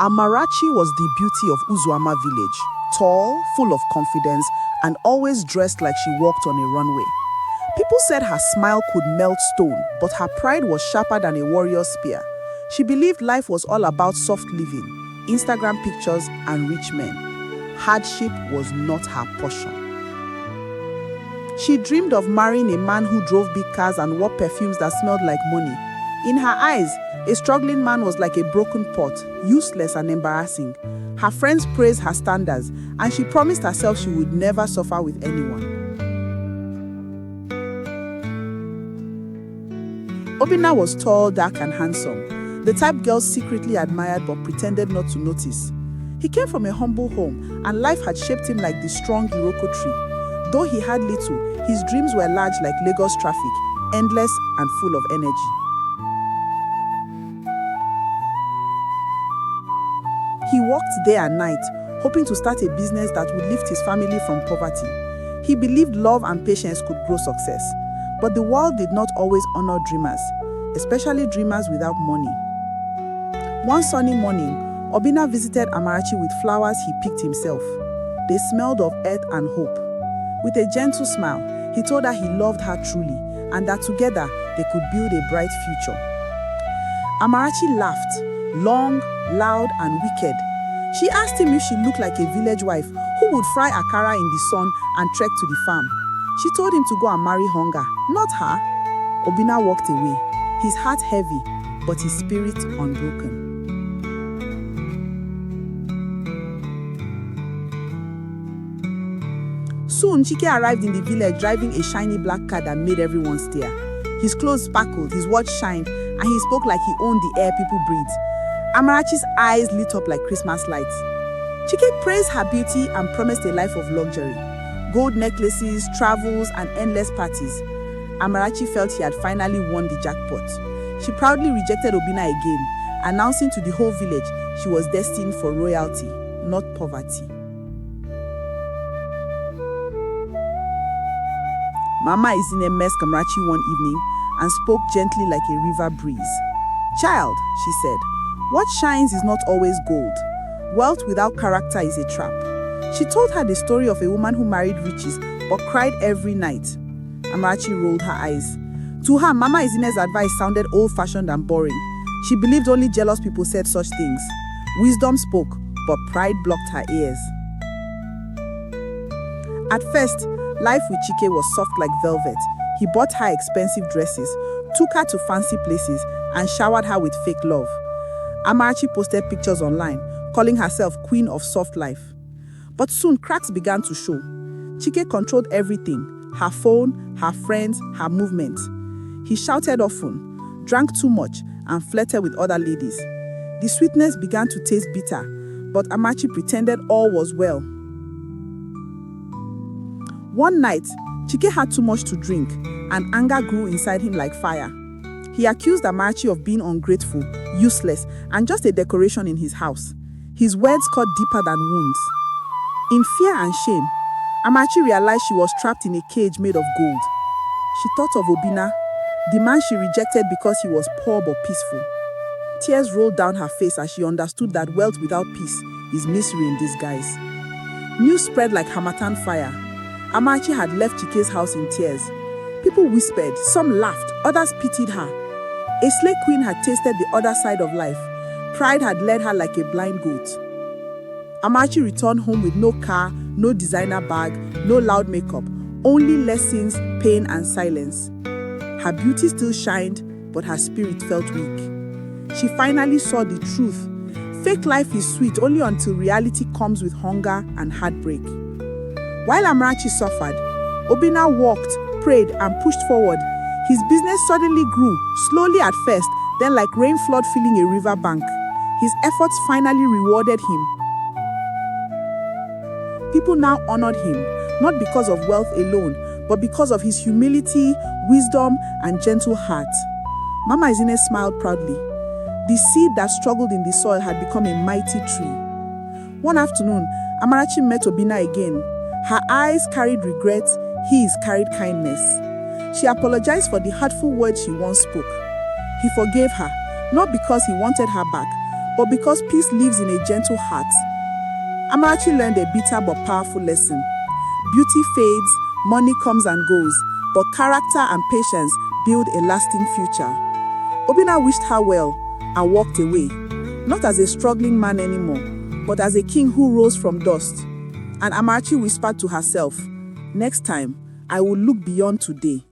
Amarachi was the beauty of Uzuama village, tall, full of confidence, and always dressed like she walked on a runway. People said her smile could melt stone, but her pride was sharper than a warrior's spear. She believed life was all about soft living, Instagram pictures, and rich men. Hardship was not her portion. She dreamed of marrying a man who drove big cars and wore perfumes that smelled like money. In her eyes, a struggling man was like a broken pot, useless and embarrassing. Her friends praised her standards, and she promised herself she would never suffer with anyone. Obinna was tall, dark, and handsome, the type girls secretly admired but pretended not to notice. He came from a humble home, and life had shaped him like the strong Iroko tree. Though he had little, his dreams were large like Lagos traffic, endless and full of energy. He worked day and night, hoping to start a business that would lift his family from poverty. He believed love and patience could grow success. But the world did not always honor dreamers, especially dreamers without money. One sunny morning, Obinna visited Amarachi with flowers he picked himself. They smelled of earth and hope. With a gentle smile, he told her he loved her truly and that together they could build a bright future. Amarachi laughed, long, loud, and wicked. She asked him if she looked like a village wife who would fry akara in the sun and trek to the farm. She told him to go and marry hunger, not her. Obinna walked away, his heart heavy, but his spirit unbroken. Soon, Chike arrived in the village driving a shiny black car that made everyone stare. His clothes sparkled, his watch shined, and he spoke like he owned the air people breathed. Amarachi's eyes lit up like Christmas lights. Chike praised her beauty and promised a life of luxury. Gold necklaces, travels, and endless parties. Amarachi felt he had finally won the jackpot. She proudly rejected Obinna again, announcing to the whole village she was destined for royalty, not poverty. Mama is in a mess, Amarachi one evening, and spoke gently like a river breeze. "Child," she said, "what shines is not always gold. Wealth without character is a trap." She told her the story of a woman who married riches but cried every night. Amarachi rolled her eyes. To her, Mama Izine's advice sounded old-fashioned and boring. She believed only jealous people said such things. Wisdom spoke, but pride blocked her ears. At first, life with Chike was soft like velvet. He bought her expensive dresses, took her to fancy places, and showered her with fake love. Amarachi posted pictures online, calling herself Queen of Soft Life. But soon cracks began to show. Chike controlled everything, her phone, her friends, her movements. He shouted often, drank too much, and flirted with other ladies. The sweetness began to taste bitter, but Amarachi pretended all was well. One night, Chike had too much to drink, and anger grew inside him like fire. He accused Amarachi of being ungrateful, useless, and just a decoration in his house. His words cut deeper than wounds. In fear and shame, Amarachi realized she was trapped in a cage made of gold. She thought of Obinna, the man she rejected because he was poor but peaceful. Tears rolled down her face as she understood that wealth without peace is misery in disguise. News spread like Harmattan fire. Amarachi had left Chike's house in tears. People whispered, some laughed, others pitied her. A slave queen had tasted the other side of life. Pride had led her like a blind goat. Amarachi returned home with no car, no designer bag, no loud makeup, only lessons, pain, and silence. Her beauty still shined, but her spirit felt weak. She finally saw the truth. Fake life is sweet only until reality comes with hunger and heartbreak. While Amarachi suffered, Obinna walked, prayed, and pushed forward. His business suddenly grew, slowly at first, then like rain flood filling a river bank. His efforts finally rewarded him. People now honored him, not because of wealth alone, but because of his humility, wisdom, and gentle heart. Mama Izine smiled proudly. The seed that struggled in the soil had become a mighty tree. One afternoon, Amarachi met Obinna again. Her eyes carried regret, his carried kindness. She apologized for the hurtful words she once spoke. He forgave her, not because he wanted her back, but because peace lives in a gentle heart. Amarachi learned a bitter but powerful lesson. Beauty fades, money comes and goes, but character and patience build a lasting future. Obinna wished her well and walked away, not as a struggling man anymore, but as a king who rose from dust. And Amarachi whispered to herself, "Next time, I will look beyond today."